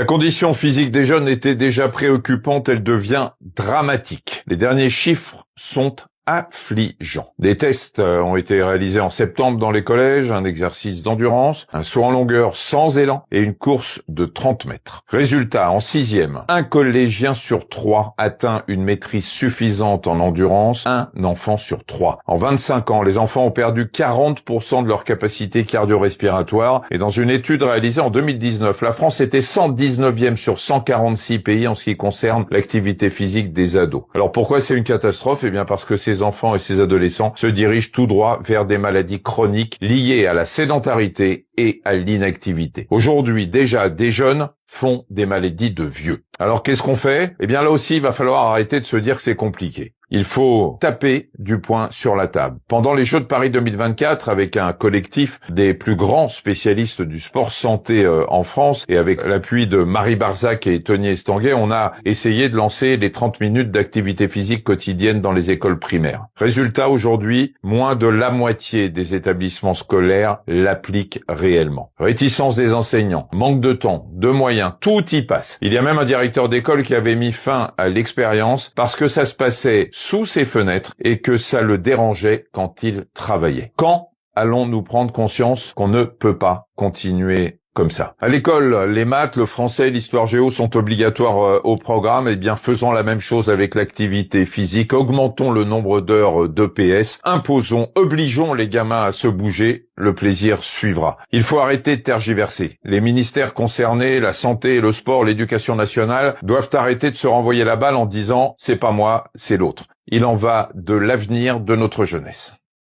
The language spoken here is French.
La condition physique des jeunes était déjà préoccupante, elle devient dramatique. Les derniers chiffres sont affligeants. Des tests ont été réalisés en septembre dans les collèges, un exercice d'endurance, un saut en longueur sans élan et une course de 30 mètres. Résultat, en 6e, un collégien sur 3 atteint une maîtrise suffisante en endurance, un enfant sur 3. En 25 ans, les enfants ont perdu 40% de leur capacité cardio-respiratoire et dans une étude réalisée en 2019, la France était 119e sur 146 pays en ce qui concerne l'activité physique des ados. Alors pourquoi c'est une catastrophe? Eh bien parce que ces enfants et ces adolescents se dirigent tout droit vers des maladies chroniques liées à la sédentarité et à l'inactivité. Aujourd'hui, déjà, des jeunes font des maladies de vieux. Alors qu'est-ce qu'on fait? Eh bien là aussi, il va falloir arrêter de se dire que c'est compliqué. Il faut taper du poing sur la table. Pendant les Jeux de Paris 2024, avec un collectif des plus grands spécialistes du sport santé en France et avec l'appui de Marie Barzac et Tony Estanguet, on a essayé de lancer les 30 minutes d'activité physique quotidienne dans les écoles primaires. Résultat, aujourd'hui, moins de la moitié des établissements scolaires l'appliquent réellement. Réticence des enseignants, manque de temps, de moyens, tout y passe. Il y a même un directeur d'école qui avait mis fin à l'expérience parce que ça se passait sous ses fenêtres et que ça le dérangeait quand il travaillait. Quand allons-nous prendre conscience qu'on ne peut pas continuer comme ça? À l'école, les maths, le français, l'histoire géo sont obligatoires au programme. Eh bien, faisons la même chose avec l'activité physique. Augmentons le nombre d'heures d'EPS. Imposons, obligeons les gamins à se bouger. Le plaisir suivra. Il faut arrêter de tergiverser. Les ministères concernés, la santé, le sport, l'éducation nationale, doivent arrêter de se renvoyer la balle en disant « c'est pas moi, c'est l'autre ». Il en va de l'avenir de notre jeunesse.